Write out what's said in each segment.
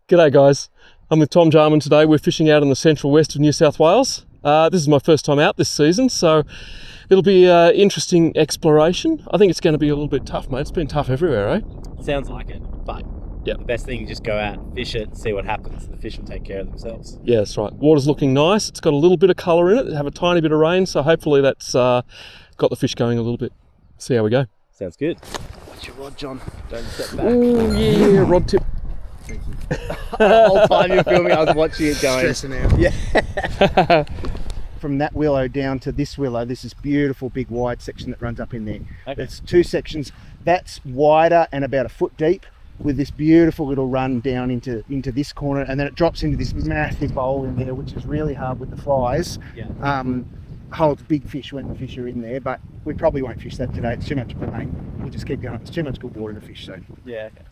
G'day guys, I'm with Tom Jarman today. We're fishing out in the central west of New South Wales. This is my first time out this season, so it'll be interesting exploration. I think it's going to be a little bit tough, mate. It's been tough everywhere, eh? Sounds like it, but yep. The best thing is just go out, fish it, see what happens. The fish will take care of themselves. Yeah, that's right. Water's looking nice. It's got a little bit of colour in it. Have a tiny bit of rain, so hopefully that's got the fish going a little bit. See how we go. Sounds good. Watch your rod, John. Don't step back. Oh yeah, rod tip. The whole time you're filming, I was watching it going. Stressing out. Yeah. From that willow down to this willow, there's this beautiful big wide section that runs up in there. Okay. There's two sections. That's wider and about a foot deep, with this beautiful little run down into this corner, and then it drops into this massive bowl in there, which is really hard with the flies. Yeah. Holds big fish when the fish are in there, but we probably won't fish that today. It's too much pain. We'll just keep going. It's too much good water to fish, so. Yeah. Okay.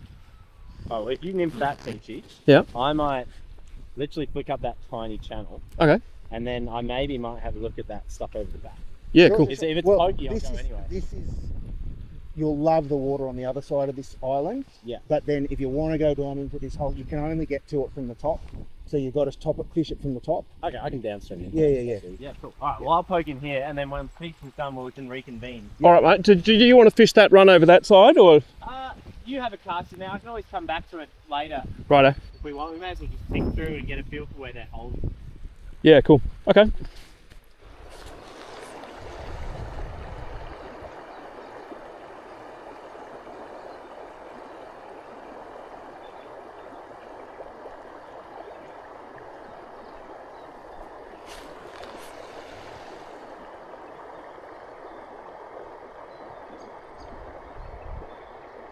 Oh, if you nymph that, Peachy, Yeah. I might literally flick up that tiny channel. Okay. And then I maybe might have a look at that stuff over the back. Yeah, Sure. cool. If it's pokey, I'll go anyway. You'll love the water on the other side of this island. Yeah. But then if you want to go down into this hole, you can only get to it from the top. So you've got to fish it from the top. Okay, I can downstream in. Yeah. Yeah, cool. All right, well, I'll poke in here, and then when Peach is done, we can reconvene. All right, mate. Do you want to fish that run over that side, or? You have a caster now. I can always come back to it later Righto. if we want. We may as well just pick through and get a feel for where they're holding. Yeah, cool. Okay.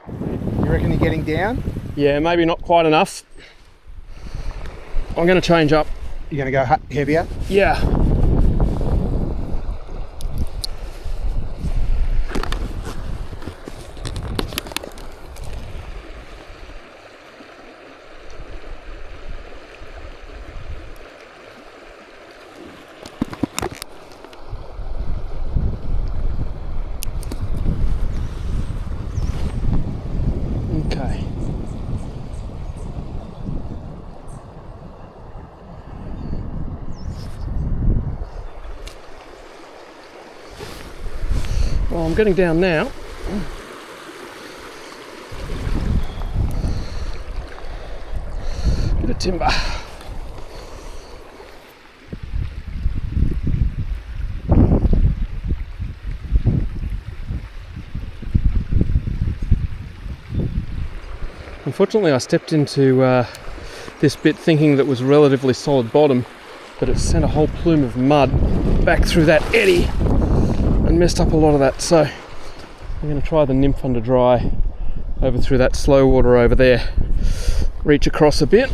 You reckon you're getting down? Yeah, maybe not quite enough. I'm going to change up. You're going to go heavier? Yeah. Okay. Well, I'm getting down now. Bit of timber. Unfortunately, I stepped into this bit thinking that was relatively solid bottom, but it sent a whole plume of mud back through that eddy and messed up a lot of that. So I'm going to try the nymph under dry over through that slow water over there. Reach across a bit.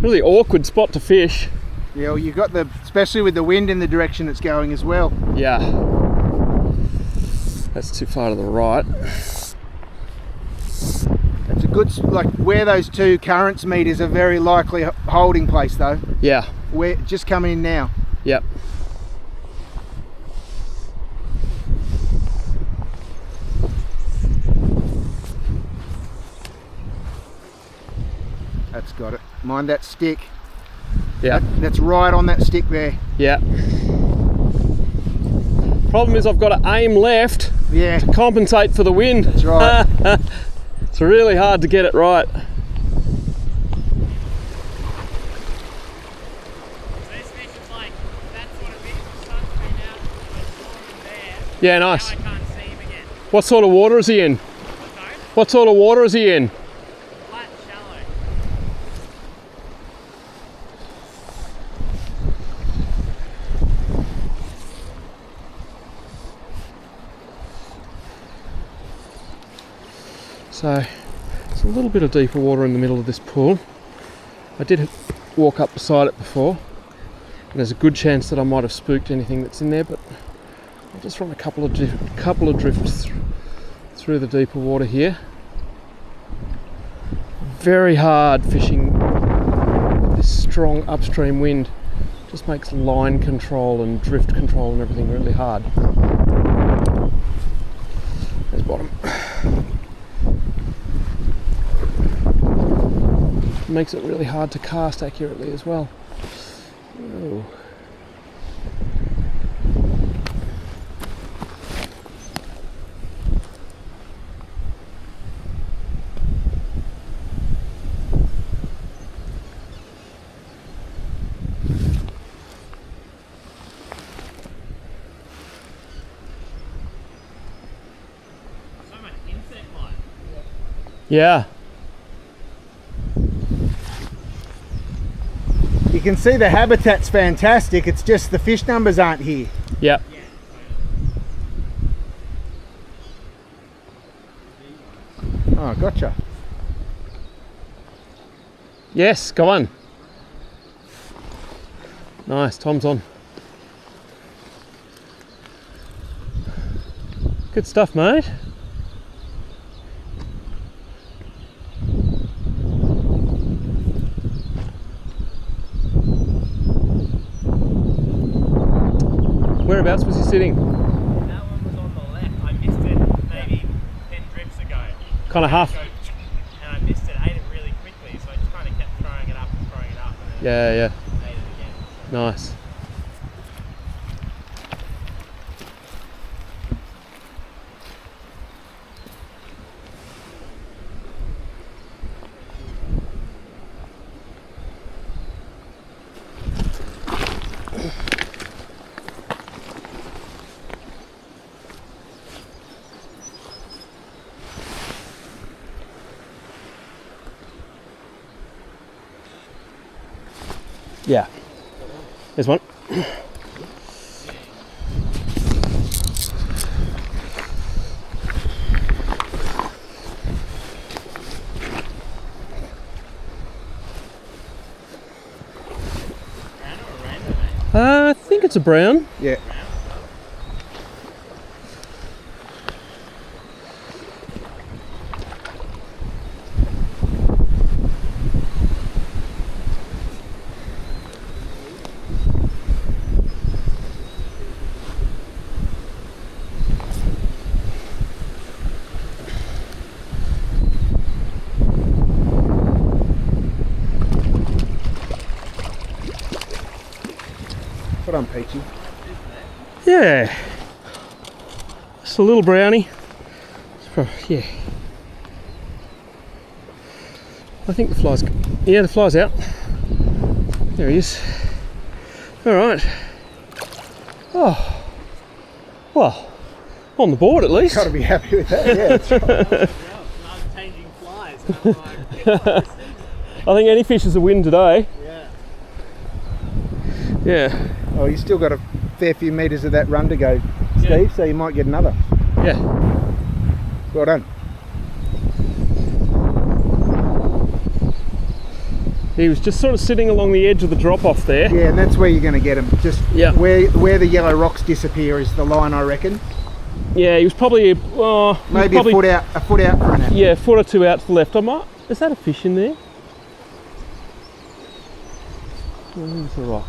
Really awkward spot to fish. Yeah, well, you've got especially with the wind in the direction it's going as well. Yeah. That's too far to the right. It's a good, where those two currents meet is a very likely holding place though. Yeah. We're just coming in now. Yep. That's got it. Mind that stick. Yeah. That's right on that stick there. Yeah. Problem is I've got to aim left Yeah. to compensate for the wind. That's right. It's really hard to get it right. This fish is like that sort of fish. The sun's been out, it's warm in there. Yeah, nice. Now I can't see him again. What sort of water is he in? Sorry? What sort of water is he in? Flat, shallow. So it's a little bit of deeper water in the middle of this pool. I did walk up beside it before, and there's a good chance that I might have spooked anything that's in there, but I'll just run a couple of drifts through the deeper water here. Very hard fishing with this strong upstream wind. Just makes line control and drift control and everything really hard. There's bottom. Makes it really hard to cast accurately as well. Oh. So much insect life. Yeah. You can see the habitat's fantastic, it's just the fish numbers aren't here. Yep. Oh, gotcha. Yes, go on. Nice, Tom's on. Good stuff, mate. Whereabouts was he sitting? That one was on the left. I missed it maybe 10 drifts ago. Kind of half. And I missed it, ate it really quickly, so I just kind of kept throwing it up. And then Yeah. ate it again. So. Nice. Yeah. There's one. I think it's a brown. Yeah. Put on, Peachy. Yeah. Just a little brownie. Yeah. I think the fly's... Yeah, the fly's out. There he is. Alright. Oh. Well, on the board at least. Got to be happy with that, yeah. That's right. I'm changing flies. I think any fish is a win today. Yeah. Yeah. Oh, you still got a fair few metres of that run to go, Steve, so you might get another. Yeah. Well done. He was just sort of sitting along the edge of the drop off there. Yeah, and that's where you're going to get them. Just where the yellow rocks disappear is the line, I reckon. Yeah, he was probably Maybe a foot out for an hour. Yeah, a foot or two out to the left. Is that a fish in there? There's a rock.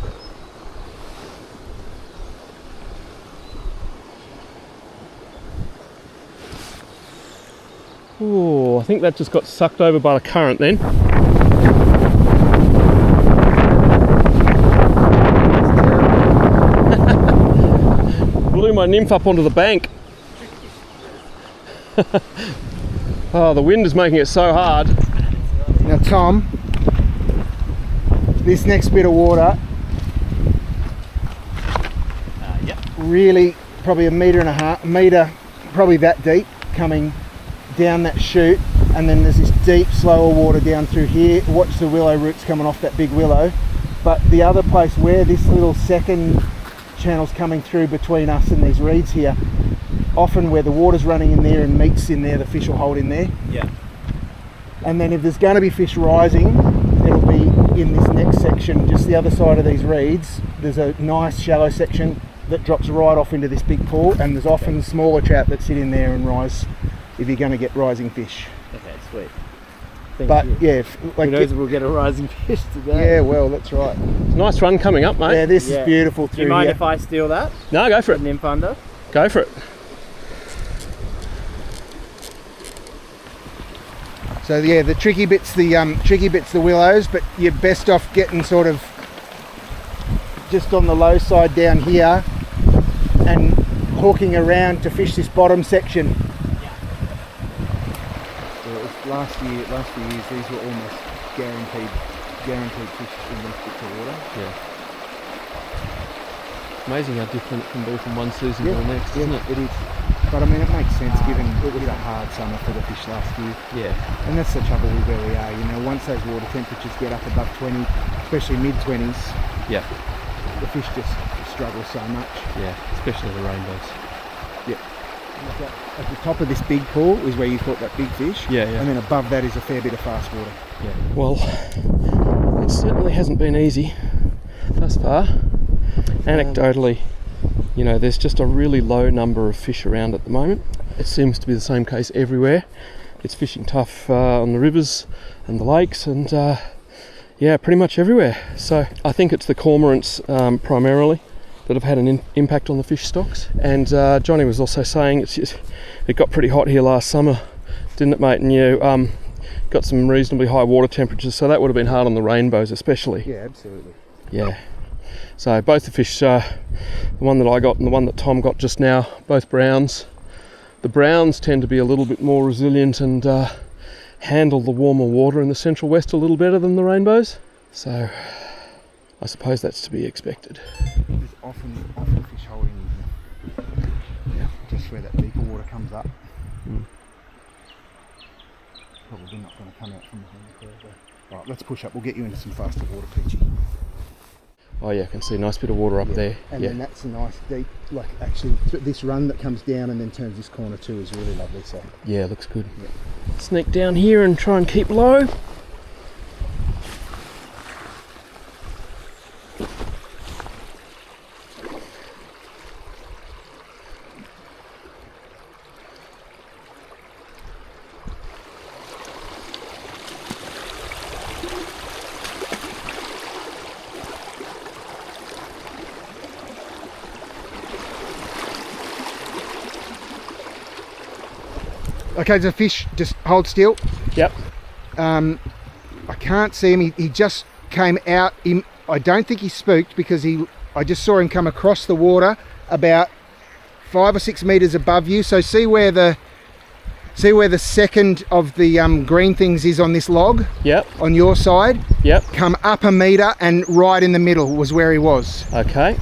Oh, I think that just got sucked over by the current then. Blew my nymph up onto the bank. Oh, the wind is making it so hard. Now, Tom, this next bit of water, really probably a metre, probably that deep, coming down that chute, and then there's this deep, slower water down through here. Watch the willow roots coming off that big willow. But the other place where this little second channel's coming through between us and these reeds here, often where the water's running in there and meets in there, the fish will hold in there. Yeah. And then if there's going to be fish rising, it'll be in this next section, just the other side of these reeds. There's a nice shallow section that drops right off into this big pool, and there's often smaller trout that sit in there and rise if you're going to get rising fish. Okay, sweet. Thank But you. yeah, Who knows if we'll get a rising fish today. yeah, well, that's right. Nice run coming up, mate. Yeah, this Yeah. is beautiful Do through you mind here. if I steal that? No, go for it. Nymph under? Go for it. So yeah, the tricky bit's the willows, but you're best off getting sort of just on the low side down here and hooking around to fish this bottom section. Last few years, these were almost guaranteed fish in these bits of water. Yeah. Amazing how different it can be from one season to the next, yeah, isn't it? It is. But I mean, it makes sense given it was a hard summer for the fish last year. Yeah. And that's the trouble with where we are. You know, once those water temperatures get up above 20, especially mid-20s, Yeah. the fish just struggle so much. Yeah. Especially the rainbows. At the top of this big pool is where you caught that big fish. Yeah, yeah. And then above that is a fair bit of fast water. Yeah. Well, it certainly hasn't been easy thus far. Anecdotally, you know, there's just a really low number of fish around at the moment. It seems to be the same case everywhere. It's fishing tough on the rivers and the lakes and yeah, pretty much everywhere. So I think it's the cormorants primarily that have had an impact on the fish stocks. And Jonny was also saying it got pretty hot here last summer, didn't it, mate? And you got some reasonably high water temperatures, so that would have been hard on the rainbows especially. Yeah, absolutely. Yeah. So both the fish, the one that I got and the one that Tom got just now, both browns. The browns tend to be a little bit more resilient and handle the warmer water in the central west a little better than the rainbows. So I suppose that's to be expected. There's often fish holding just where that deeper water comes up. Probably not going to come out from behind the curve. Right, let's push up. We'll get you into some faster water, Peachy. Oh yeah, I can see a nice bit of water up there. And then that's a nice deep, like actually this run that comes down and then turns this corner too is really lovely. So Yeah, looks good. Yeah. Sneak down here and try and keep low. okay, the fish just hold still. Yep. I can't see him. He just came out. I don't think he spooked because I just saw him come across the water about 5 or 6 meters above you. So see where the second of the green things is on this log. Yep. On your side. Yep. Come up a meter and right in the middle was where he was. Okay.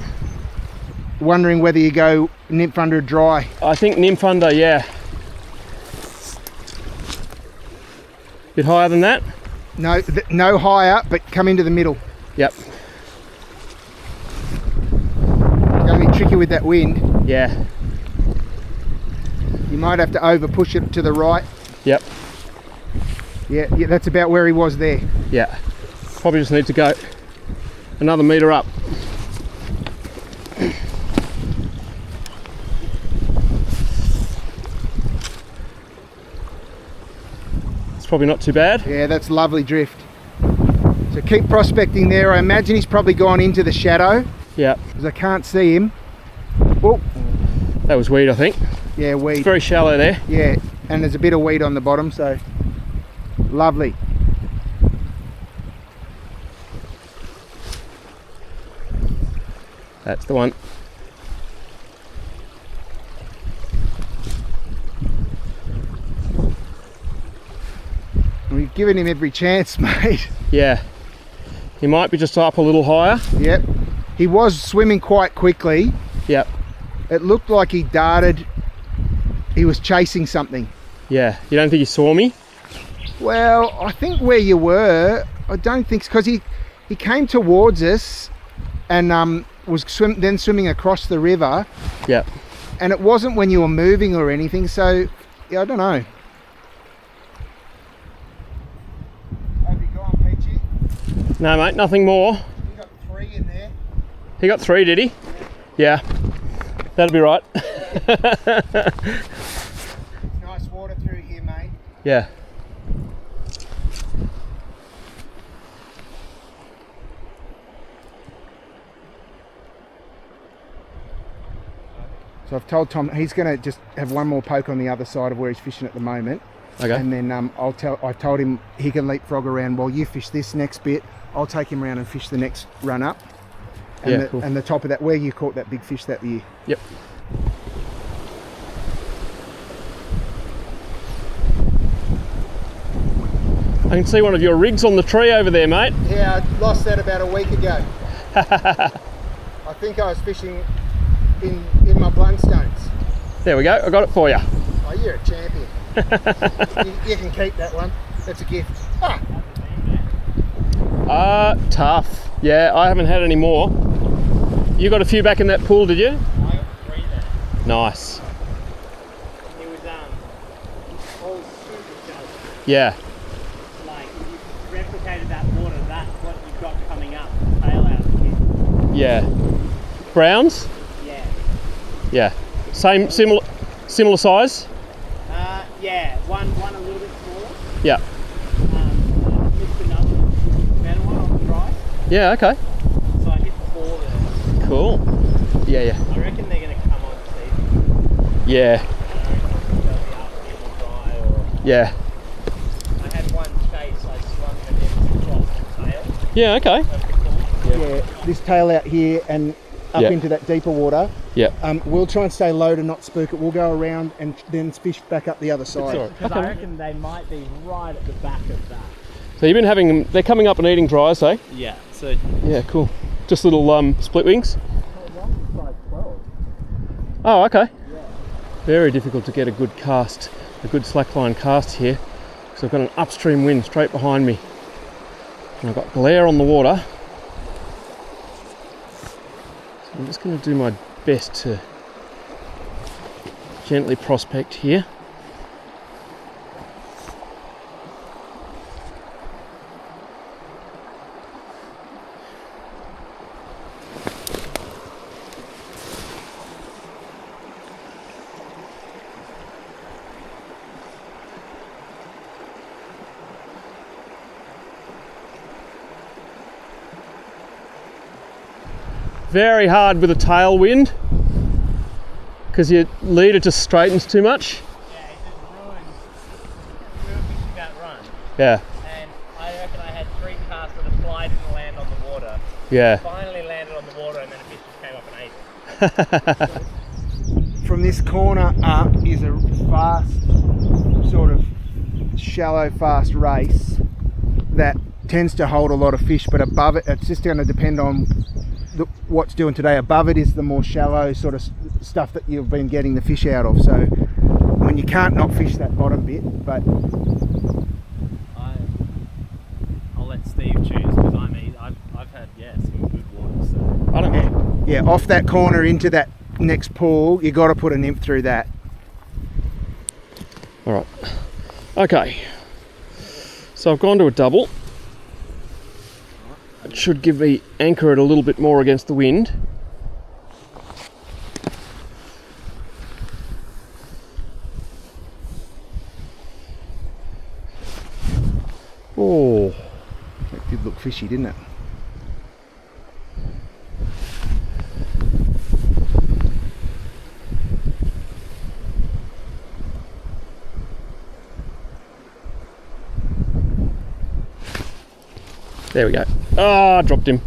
Wondering whether you go nymph under a dry. I think nymph under, yeah. Bit higher than that? No, no higher, but come into the middle. Yep. Going to be tricky with that wind. Yeah. You might have to over push it to the right. Yep. Yeah, that's about where he was there. Yeah. Probably just need to go another meter up. It's probably not too bad. Yeah, that's lovely drift. So keep prospecting there. I imagine he's probably gone into the shadow Yeah. because I can't see him. Oh, That was weed, I think. yeah, weed. It's very shallow there. Yeah, and there's a bit of weed on the bottom, so lovely. That's the one. We've given him every chance, mate. Yeah. He might be just up a little higher. Yep. He was swimming quite quickly. Yep. It looked like he darted. He was chasing something. Yeah. You don't think he saw me? Well, I think where you were, I don't think, because he came towards us and was then swimming across the river. Yep. And it wasn't when you were moving or anything, so yeah, I don't know. Have you gone, Peachy? No, mate, nothing more. You got 3 in there. He got 3, did he? Yeah. That'll be right. Nice water through here, mate. Yeah. So I've told Tom he's going to just have one more poke on the other side of where he's fishing at the moment. Okay. And then I've told him he can leapfrog around while you fish this next bit. I'll take him around and fish the next run up. And, Yeah, cool. And the top of that, where you caught that big fish that year. Yep. I can see one of your rigs on the tree over there, mate. Yeah, I lost that about a week ago. I think I was fishing in my Blundstones. There we go. I got it for you. Oh, you're a champion. you can keep that one. That's a gift. Tough. Yeah, I haven't had any more. You got a few back in that pool, did you? I got 3 there. Nice. It was all super shallow. Yeah. Like if you replicated that water, that's what you've got coming up. Tail out of the Yeah. Browns? Yeah. Yeah. Similar size? Yeah. One a little bit smaller. Yeah. Mixed another better one on the dry. Yeah, okay. So I hit 4 there. Cool. Yeah. I reckon they're going to come on season. Yeah. I reckon they'll be up in the dry or... Yeah. I had one chase, I swung and then dropped the tail Yeah, okay. of the pool. Yeah, this tail out here and up Yeah. into that deeper water. Yeah. We'll try and stay low to not spook it. We'll go around and then fish back up the other side. all right. Because I reckon they might be right at the back of that. So you've been having them, they're coming up and eating dries, eh? Yeah, so... Yeah, cool. Just little split wings? Oh, okay. Very difficult to get a good cast, a good slackline cast here, because I've got an upstream wind straight behind me. And I've got glare on the water. So I'm just going to do my best to gently prospect here. Very hard with a tailwind because your leader just straightens too much. Yeah, it just ruins... We were fishing that run, Yeah, and I reckon I had 3 casts where the fly didn't land on the water. yeah, Finally landed on the water, and then a fish just came up and ate it. From this corner up is a fast, sort of shallow, fast race that tends to hold a lot of fish, but above it, it's just going to depend on what's doing today. Above it is the more shallow sort of stuff that you've been getting the fish out of. So, I mean, you can't not fish that bottom bit, but I'll let Steve choose, because I've had, some good water, so... I don't know. yeah, off that corner into that next pool, you got to put a nymph through that. All right. Okay. So I've gone to a double. It should give me anchor it a little bit more against the wind. Oh, That did look fishy, didn't it? there we go. Ah, I dropped him.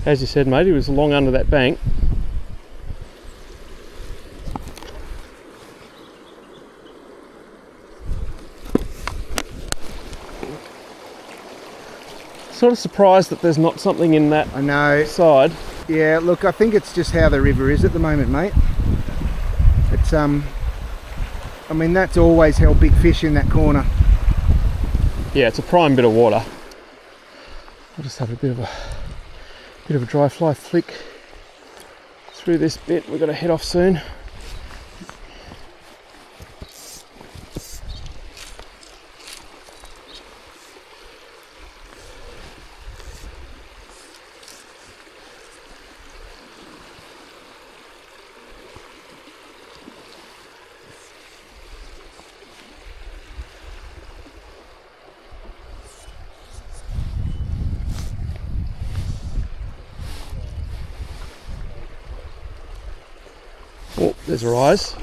As you said, mate, he was long under that bank. Sort of surprised that there's not something in that I know. side. Yeah, look, I think it's just how the river is at the moment, mate. It's I mean, that's always held big fish in that corner. Yeah, it's a prime bit of water. I'll just have a bit of a dry fly flick through this bit. We've got to head off soon. there's a rise.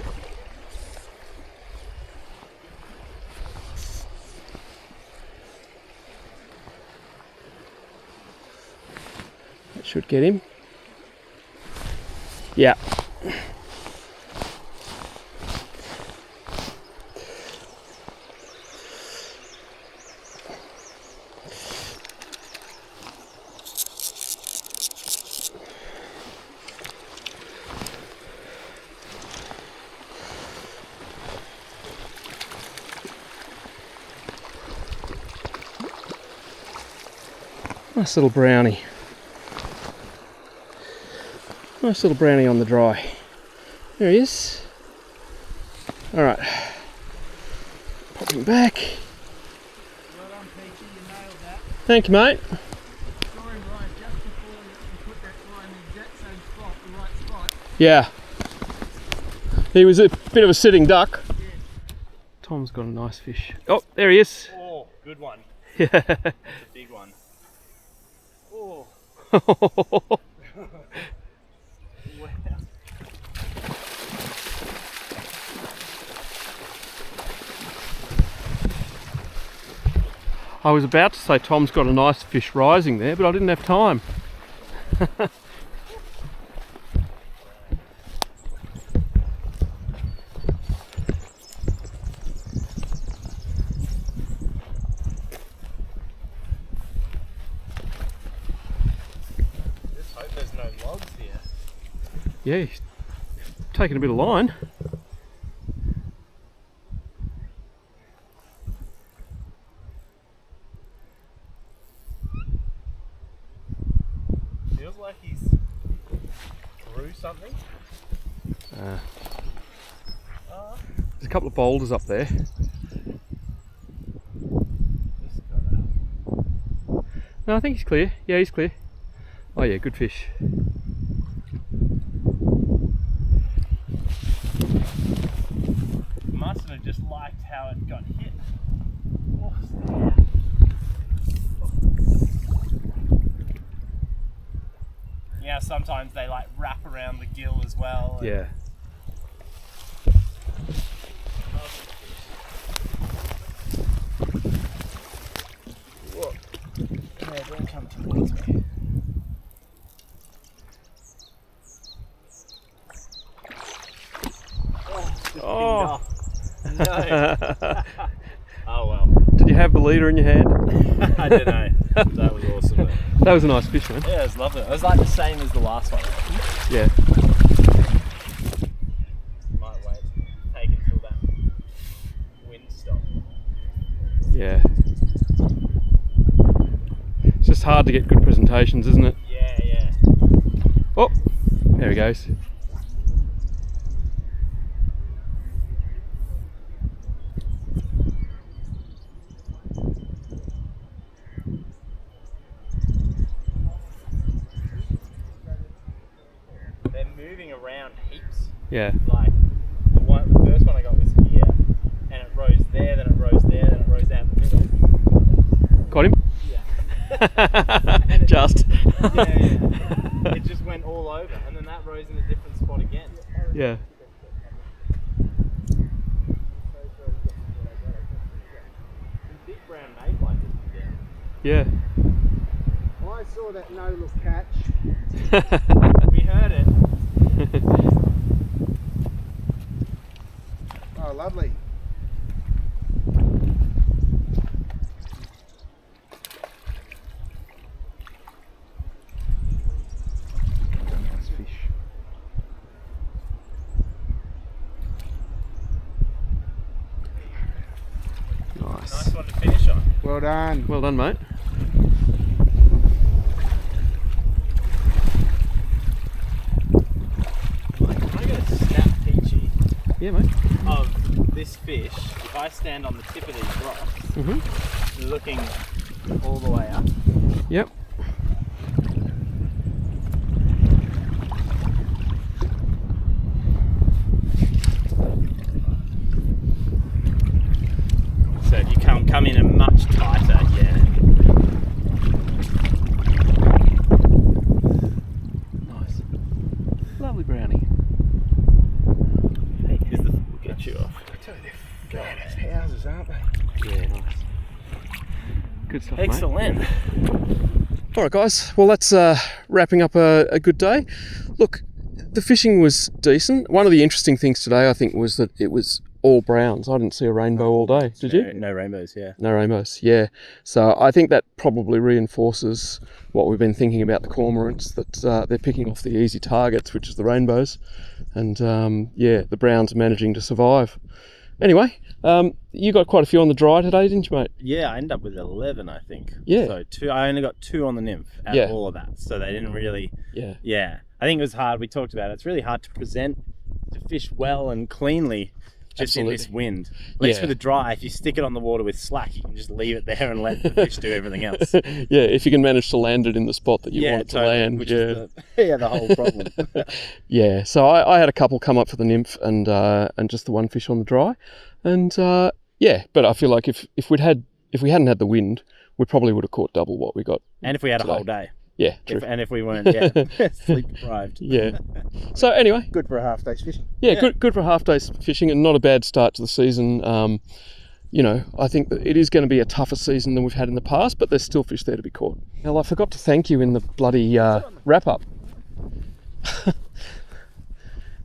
That should get him. Yeah. Nice little brownie. Nice little brownie on the dry. There he is. Alright. Pop him back. Well done, Peachy, you nailed that. Thank you, mate. Saw him rise just before you put that fly in the exact same spot, the right spot. Yeah. He was a bit of a sitting duck. Yeah. Tom's got a nice fish. Oh, there he is. Oh, good one. Yeah. That's a big one. Oh. Wow. I was about to say Tom's got a nice fish rising there, but I didn't have time. Just hope there's no logs here. Yeah, he's taking a bit of line. Feels like he's through something. There's a couple of boulders up there. No, I think he's clear. Yeah, he's clear. Oh yeah, good fish. Mustn't have just liked how it got hit. Oh, snap. Yeah, sometimes they like wrap around the gill as well. Yeah. Whoa. Yeah, don't come towards me. Oh. No. Oh well. Did you have the leader in your hand? I don't know. That was awesome. Though. That was a nice fish, man. Yeah, it was lovely. It was like the same as the last one. Yeah. Might wait. Take it until that wind stops. Yeah. It's just hard to get good presentations, isn't it? Yeah, yeah. Oh, there he goes. They're moving around heaps. Yeah. Like the first one I got was here, and it rose there, then it rose there, then it rose out the middle. Got him? Yeah. Just. Yeah. It just went all over, and then that rose in a different spot again. Yeah. Big brown mayfly just went down. Yeah. I saw that no-look catch. We heard it. Oh, lovely. Nice fish. Nice. Nice one to finish on. Well done. Well done, mate. I'm going to snap Peachy Yeah, mate. of this fish. If I stand on the tip of these rocks, looking all the way up. Yep. So if you come in a much tighter, yeah. Nice. Lovely brownie. stuff, mate. Excellent. All right, guys. Well, that's wrapping up a good day. Look, the fishing was decent. One of the interesting things today, I think, was that it was all browns. I didn't see a rainbow all day. Did you? No rainbows, yeah. No rainbows, yeah. So I think that probably reinforces what we've been thinking about the cormorants, that they're picking off the easy targets, which is the rainbows. And yeah, the browns are managing to survive. Anyway, you got quite a few on the dry today, didn't you, mate? Yeah, I ended up with 11, I think. Yeah. So I only got 2 on the nymph out of all of that. So they didn't really... Yeah. I think it was hard. We talked about it. It's really hard to present, to fish well and cleanly just in this wind. At least for the dry, if you stick it on the water with slack, you can just leave it there and let the fish do everything else. Yeah, if you can manage to land it in the spot that you want it to land. Which is the whole problem. Yeah, so I had a couple come up for the nymph and just the one fish on the dry. And yeah, but I feel like if we hadn't had the wind, we probably would have caught double what we got. And if we had today. a whole day. Yeah, true. If we weren't sleep deprived. Yeah. So anyway, Good for a half day's fishing. yeah, good for a half day's fishing and not a bad start to the season. You know, I think that it is going to be a tougher season than we've had in the past, but there's still fish there to be caught. Well, I forgot to thank you in the bloody wrap up.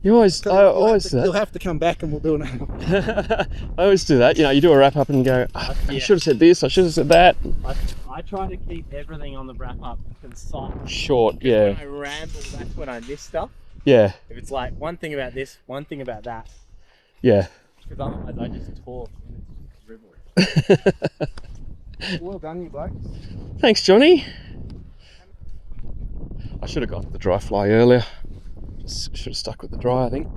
You always, You'll have to come back and we'll do another one. I always do that. You know, you do a wrap up and go, I should have said this, I should have said that. I try to keep everything on the wrap up concise. Short, yeah. When I ramble, that's when I miss stuff. Yeah. If it's like one thing about this, one thing about that, Yeah. because otherwise I just talk and it's just dribbling. Well done, you blokes. Thanks, Johnny. I should have gone with the dry fly earlier. Should have stuck with the dry, I think.